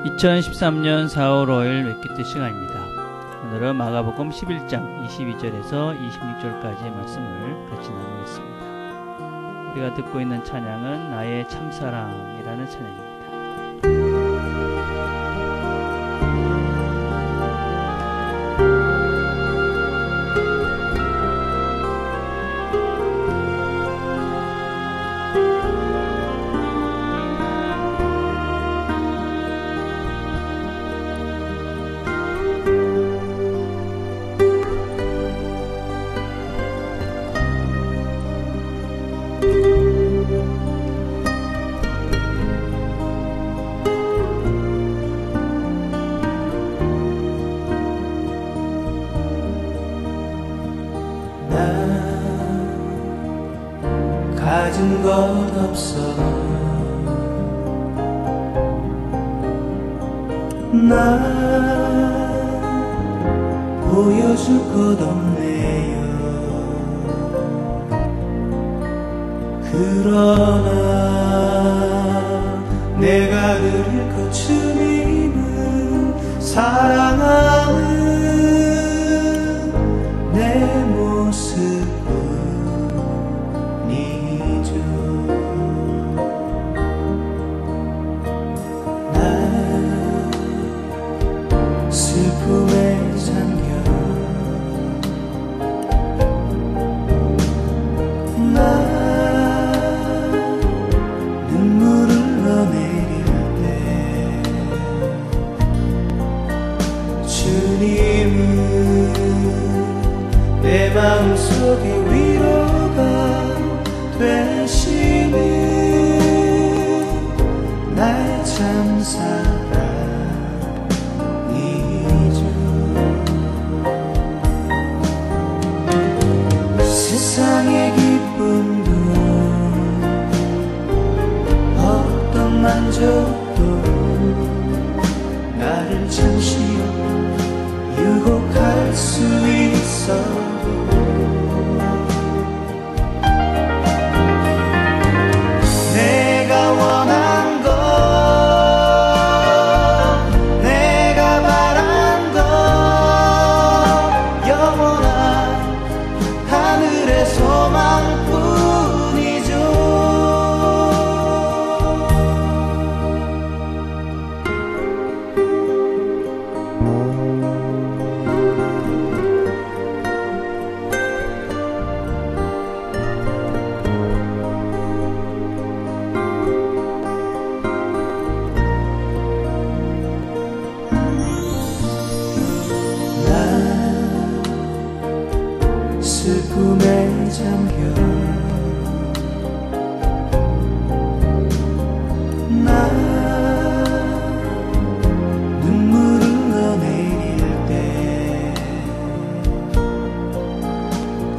2013년 4월 5일 웹기트 시간입니다. 오늘은 마가복음 11장 22절에서 26절까지의 말씀을 같이 나누겠습니다. 우리가 듣고 있는 찬양은 나의 참사랑이라는 찬양입니다. 가진 것 없어 나 보여줄 것 없네요. 그러나 내가 그릴 것 주님은 사랑하는 내 모습 슬픔에 잠겨 나 눈물을 흘러내릴 때 주님은 내 마음속에 위로가 되시는 나의 참사랑 세상의 기쁨도 어떤 만족도 나를 잠시 유혹할 수 있어도 내가 원한 것 내가 바란 것 영원한 하늘의 소망뿐이죠. 나 슬픔에 잠겨 나 눈물을 흘러내릴 때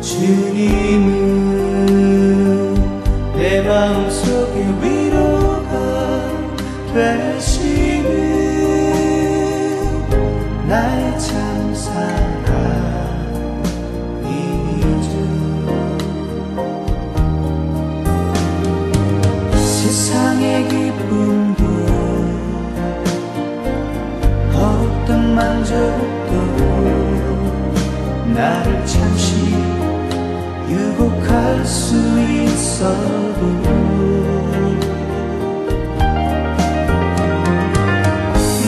주님은 내 마음속에 위로가 되시는 나의 참사랑 세상의 기쁨도 어떤 만족도 나를 잠시 유혹할 수 있어도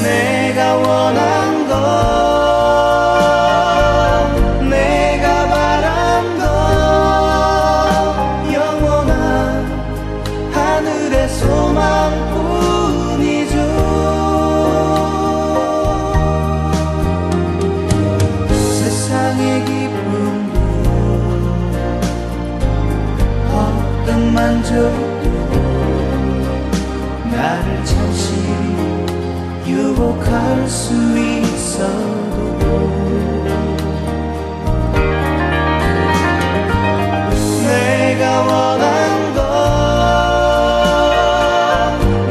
내가 원한 것 내가 바란 것 영원한 하늘의 소망뿐이죠. 세상의 기쁨도 어떤 만족도 나를 잠시 유혹할 수 있어도 내가 원한 것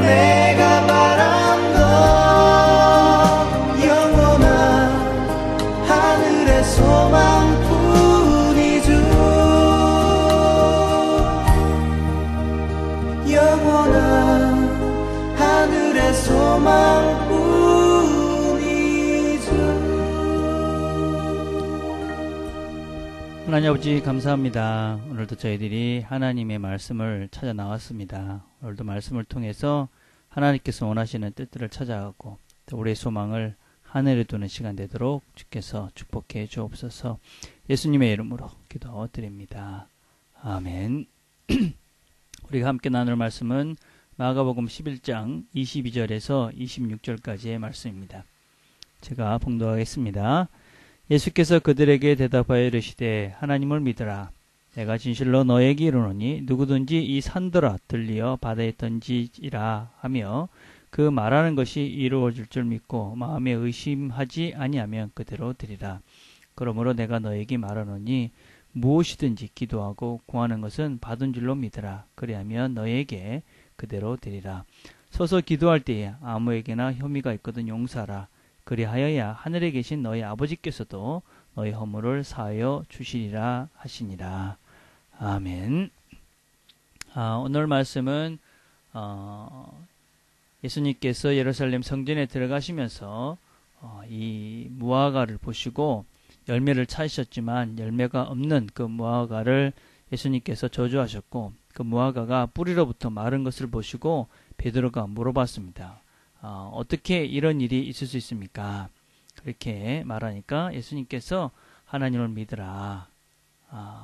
내가 바란 것 영원한 하늘의 소망뿐이죠. 영원한 하늘의 소망뿐 하나님 아버지 감사합니다. 오늘도 저희들이 하나님의 말씀을 찾아 나왔습니다. 오늘도 말씀을 통해서 하나님께서 원하시는 뜻들을 찾아가고 또 우리의 소망을 하늘에 두는 시간 되도록 주께서 축복해 주옵소서. 예수님의 이름으로 기도드립니다. 아멘. 우리가 함께 나눌 말씀은 마가복음 11장 22절에서 26절까지의 말씀입니다. 제가 봉독하겠습니다. 예수께서 그들에게 대답하여 이르시되 하나님을 믿으라. 내가 진실로 너에게 이르노니 누구든지 이 산들아 들리어 바다에 던지지라 하며 그 말하는 것이 이루어질 줄 믿고 마음에 의심하지 아니하면 그대로 되리라. 그러므로 내가 너에게 말하노니 무엇이든지 기도하고 구하는 것은 받은 줄로 믿으라. 그리하면 너에게 그대로 되리라. 서서 기도할 때에 아무에게나 혐의가 있거든 용서하라. 그리하여야 하늘에 계신 너희 아버지께서도 너희 허물을 사하여 주시리라 하시니라. 아멘. 오늘 말씀은 예수님께서 예루살렘 성전에 들어가시면서 이 무화과를 보시고 열매를 찾으셨지만 열매가 없는 그 무화과를 예수님께서 저주하셨고 그 무화과가 뿌리로부터 마른 것을 보시고 베드로가 물어봤습니다. 어떻게 이런 일이 있을 수 있습니까? 그렇게 말하니까 예수님께서 하나님을 믿으라.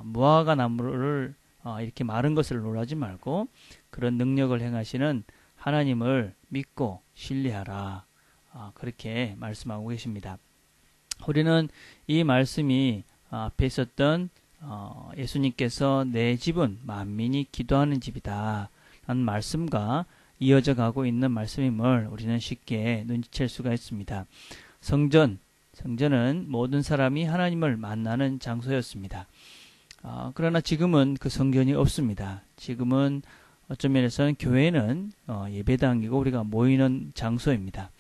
무화과 나무를 이렇게 마른 것을 놀라지 말고 그런 능력을 행하시는 하나님을 믿고 신뢰하라. 그렇게 말씀하고 계십니다. 우리는 이 말씀이 앞에 있었던 예수님께서 내 집은 만민이 기도하는 집이다 라는 말씀과 이어져 가고 있는 말씀임을 우리는 쉽게 눈치챌 수가 있습니다. 성전은 모든 사람이 하나님을 만나는 장소였습니다. 그러나 지금은 그 성전이 없습니다. 지금은 어떤 면에서는 교회는 예배당이고 우리가 모이는 장소입니다.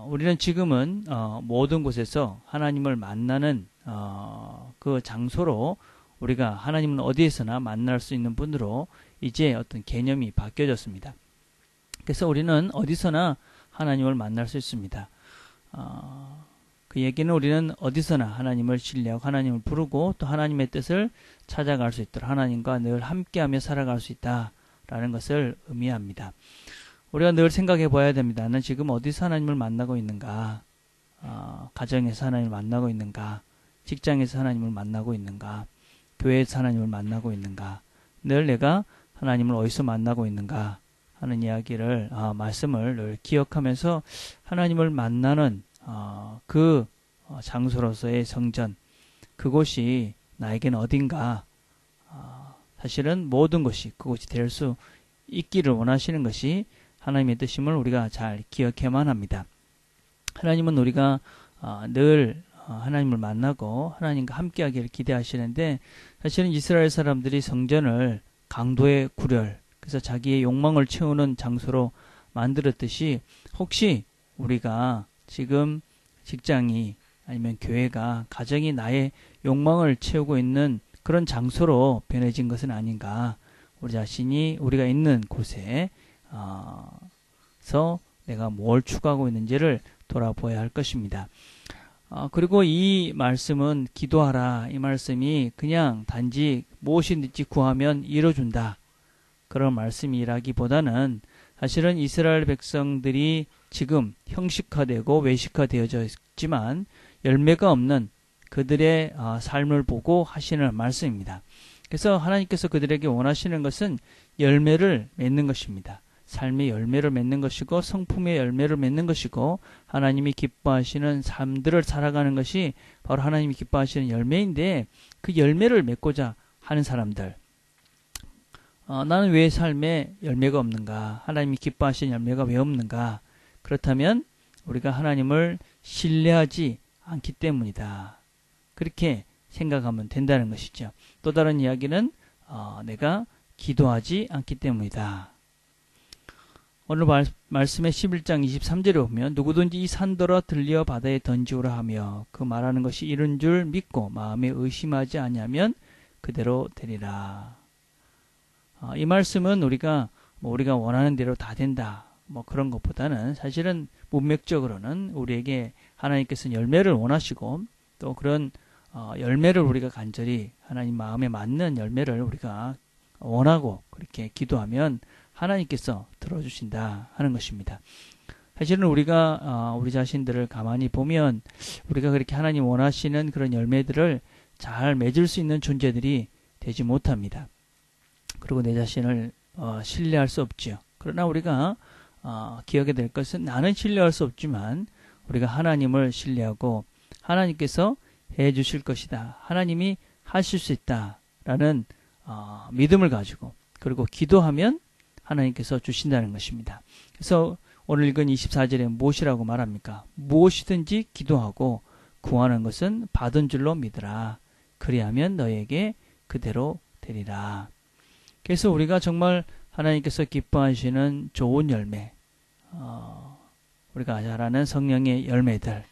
우리는 지금은 모든 곳에서 하나님을 만나는 그 장소로 우리가 하나님은 어디에서나 만날 수 있는 분으로 이제 어떤 개념이 바뀌어졌습니다. 그래서 우리는 어디서나 하나님을 만날 수 있습니다. 그 얘기는 우리는 어디서나 하나님을 신뢰하고 하나님을 부르고 또 하나님의 뜻을 찾아갈 수 있도록 하나님과 늘 함께하며 살아갈 수 있다라는 것을 의미합니다. 우리가 늘 생각해 봐야 됩니다. 나는 지금 어디서 하나님을 만나고 있는가? 가정에서 하나님을 만나고 있는가? 직장에서 하나님을 만나고 있는가? 교회에서 하나님을 만나고 있는가? 늘 내가 하나님을 어디서 만나고 있는가? 하는 이야기를 말씀을 늘 기억하면서 하나님을 만나는 그 장소로서의 성전, 그곳이 나에게는 어딘가, 사실은 모든 것이 그곳이 될 수 있기를 원하시는 것이 하나님의 뜻임을 우리가 잘 기억해야만 합니다. 하나님은 우리가 늘 하나님을 만나고 하나님과 함께하기를 기대하시는데 사실은 이스라엘 사람들이 성전을 강도의 구렬, 그래서 자기의 욕망을 채우는 장소로 만들었듯이 혹시 우리가 지금 직장이 아니면 교회가 가정이 나의 욕망을 채우고 있는 그런 장소로 변해진 것은 아닌가. 우리 자신이 우리가 있는 곳에 서 내가 뭘 추구하고 있는지를 돌아보아야 할 것입니다. 그리고 이 말씀은 기도하라. 이 말씀이 그냥 단지 무엇이든지 구하면 이뤄준다. 그런 말씀이라기보다는 사실은 이스라엘 백성들이 지금 형식화되고 외식화되어져 있지만 열매가 없는 그들의 삶을 보고 하시는 말씀입니다. 그래서 하나님께서 그들에게 원하시는 것은 열매를 맺는 것입니다. 삶의 열매를 맺는 것이고 성품의 열매를 맺는 것이고 하나님이 기뻐하시는 삶들을 살아가는 것이 바로 하나님이 기뻐하시는 열매인데 그 열매를 맺고자 하는 사람들, 나는 왜 삶에 열매가 없는가? 하나님이 기뻐하시는 열매가 왜 없는가? 그렇다면 우리가 하나님을 신뢰하지 않기 때문이다. 그렇게 생각하면 된다는 것이죠. 또 다른 이야기는 내가 기도하지 않기 때문이다. 오늘 말씀의 11장 23절에 보면 누구든지 이 산더러 들려 바다에 던지오라 하며 그 말하는 것이 이른 줄 믿고 마음에 의심하지 아니하면 그대로 되리라. 이 말씀은 우리가 원하는 대로 다 된다. 그런 것보다는 사실은 문맥적으로는 우리에게 하나님께서는 열매를 원하시고 또 그런 열매를 우리가 간절히 하나님 마음에 맞는 열매를 우리가 원하고 그렇게 기도하면 하나님께서 들어주신다 하는 것입니다. 사실은 우리가 우리 자신들을 가만히 보면 우리가 그렇게 하나님 원하시는 그런 열매들을 잘 맺을 수 있는 존재들이 되지 못합니다. 그리고 내 자신을 신뢰할 수 없지요. 그러나 우리가 기억해야 될 것은 나는 신뢰할 수 없지만 우리가 하나님을 신뢰하고 하나님께서 해 주실 것이다. 하나님이 하실 수 있다라는 믿음을 가지고 그리고 기도하면 하나님께서 주신다는 것입니다. 그래서 오늘 읽은 24절에 무엇이라고 말합니까? 무엇이든지 기도하고 구하는 것은 받은 줄로 믿으라. 그리하면 너에게 그대로 되리라. 그래서 우리가 정말 하나님께서 기뻐하시는 좋은 열매, 우리가 잘 아는 성령의 열매들,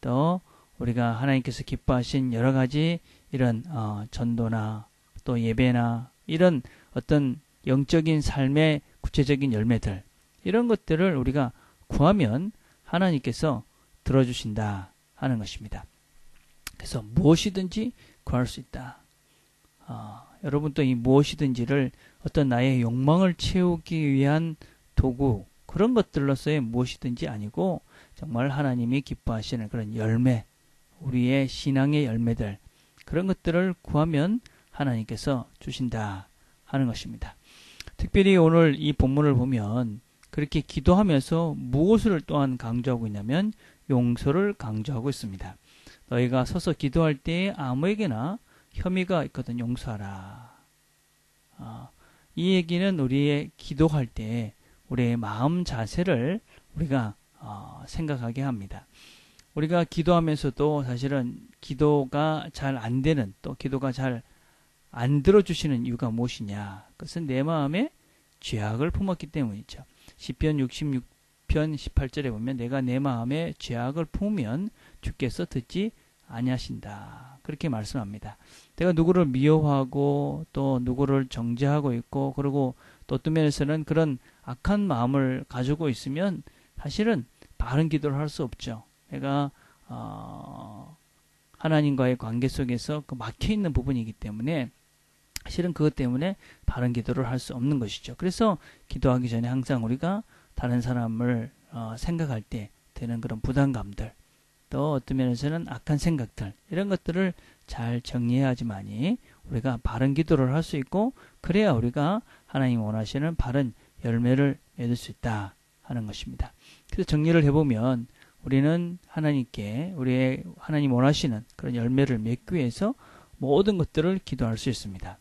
또 우리가 하나님께서 기뻐하신 여러 가지 이런 전도나 또 예배나 이런 어떤 영적인 삶의 구체적인 열매들, 이런 것들을 우리가 구하면 하나님께서 들어주신다 하는 것입니다. 그래서 무엇이든지 구할 수 있다. 여러분 또 이 무엇이든지를 어떤 나의 욕망을 채우기 위한 도구, 그런 것들로서의 무엇이든지 아니고 정말 하나님이 기뻐하시는 그런 열매, 우리의 신앙의 열매들, 그런 것들을 구하면 하나님께서 주신다 하는 것입니다. 특별히 오늘 이 본문을 보면 그렇게 기도하면서 무엇을 또한 강조하고 있냐면 용서를 강조하고 있습니다. 너희가 서서 기도할 때에 아무에게나 혐의가 있거든 용서하라. 이 얘기는 우리의 기도할 때 우리의 마음 자세를 우리가 생각하게 합니다. 우리가 기도하면서도 사실은 기도가 잘 안 되는, 또 기도가 잘 안 들어주시는 이유가 무엇이냐? 그것은 내 마음에 죄악을 품었기 때문이죠. 시편 66편 18절에 보면 내가 내 마음에 죄악을 품으면 주께서 듣지 아니하신다. 그렇게 말씀합니다. 내가 누구를 미워하고 또 누구를 정죄하고 있고 그리고 또 어떤 면에서는 그런 악한 마음을 가지고 있으면 사실은 바른 기도를 할 수 없죠. 내가 하나님과의 관계 속에서 그 막혀있는 부분이기 때문에 사실은 그것 때문에 바른 기도를 할 수 없는 것이죠. 그래서 기도하기 전에 항상 우리가 다른 사람을 생각할 때 되는 그런 부담감들, 또 어떤 면에서는 악한 생각들, 이런 것들을 잘 정리해야지만이 우리가 바른 기도를 할 수 있고 그래야 우리가 하나님 원하시는 바른 열매를 맺을 수 있다 하는 것입니다. 그래서 정리를 해보면 우리는 하나님께 우리의 하나님 원하시는 그런 열매를 맺기 위해서 모든 것들을 기도할 수 있습니다.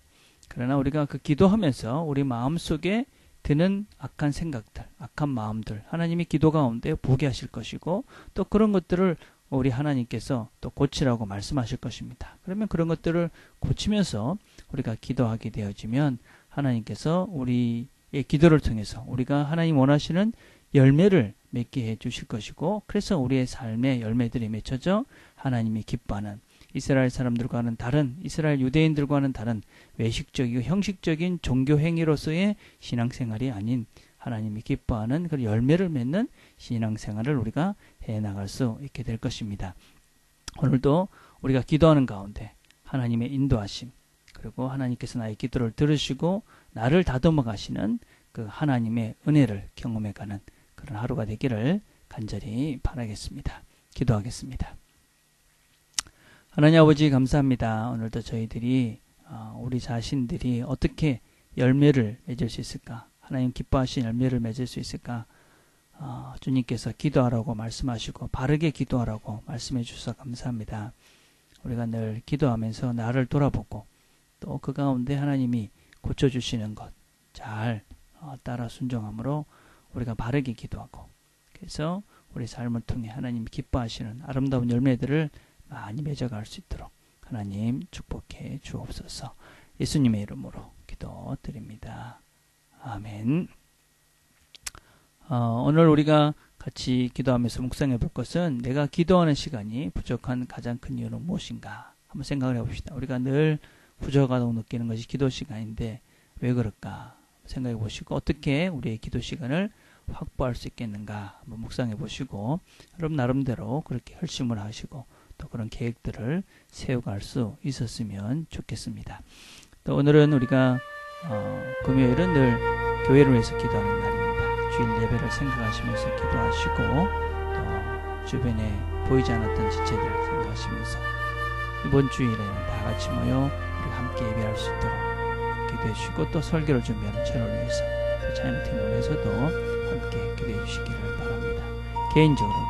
그러나 우리가 그 기도하면서 우리 마음속에 드는 악한 생각들, 악한 마음들, 하나님이 기도 가운데 보게 하실 것이고 또 그런 것들을 우리 하나님께서 또 고치라고 말씀하실 것입니다. 그러면 그런 것들을 고치면서 우리가 기도하게 되어지면 하나님께서 우리의 기도를 통해서 우리가 하나님 원하시는 열매를 맺게 해 주실 것이고 그래서 우리의 삶의 열매들이 맺혀져 하나님이 기뻐하는 이스라엘 사람들과는 다른 이스라엘 유대인들과는 다른 외식적이고 형식적인 종교 행위로서의 신앙생활이 아닌 하나님이 기뻐하는 그 열매를 맺는 신앙생활을 우리가 해나갈 수 있게 될 것입니다. 오늘도 우리가 기도하는 가운데 하나님의 인도하심 그리고 하나님께서 나의 기도를 들으시고 나를 다듬어 가시는 그 하나님의 은혜를 경험해가는 그런 하루가 되기를 간절히 바라겠습니다. 기도하겠습니다. 하나님 아버지 감사합니다. 오늘도 저희들이 우리 자신들이 어떻게 열매를 맺을 수 있을까? 하나님 기뻐하신 열매를 맺을 수 있을까? 주님께서 기도하라고 말씀하시고 바르게 기도하라고 말씀해 주셔서 감사합니다. 우리가 늘 기도하면서 나를 돌아보고 또 그 가운데 하나님이 고쳐주시는 것 잘 따라 순종함으로 우리가 바르게 기도하고 그래서 우리 삶을 통해 하나님 기뻐하시는 아름다운 열매들을 많이 맺어갈 수 있도록 하나님 축복해 주옵소서. 예수님의 이름으로 기도드립니다. 아멘. 오늘 우리가 같이 기도하면서 묵상해 볼 것은 내가 기도하는 시간이 부족한 가장 큰 이유는 무엇인가 한번 생각을 해봅시다. 우리가 늘 부족하다고 느끼는 것이 기도 시간인데 왜 그럴까 생각해 보시고 어떻게 우리의 기도 시간을 확보할 수 있겠는가 한번 묵상해 보시고 여러분 나름대로 그렇게 결심을 하시고 또 그런 계획들을 세워갈 수 있었으면 좋겠습니다. 또 오늘은 우리가 금요일은 늘 교회를 위해서 기도하는 날입니다. 주일 예배를 생각하시면서 기도하시고 또 주변에 보이지 않았던 지체들 생각하시면서 이번 주일에는 다 같이 모여 우리가 함께 예배할 수 있도록 기도해 주시고 또 설교를 준비하는 저를 위해서 또 찬양팀을 위해서도 함께 기도해 주시기를 바랍니다. 개인적으로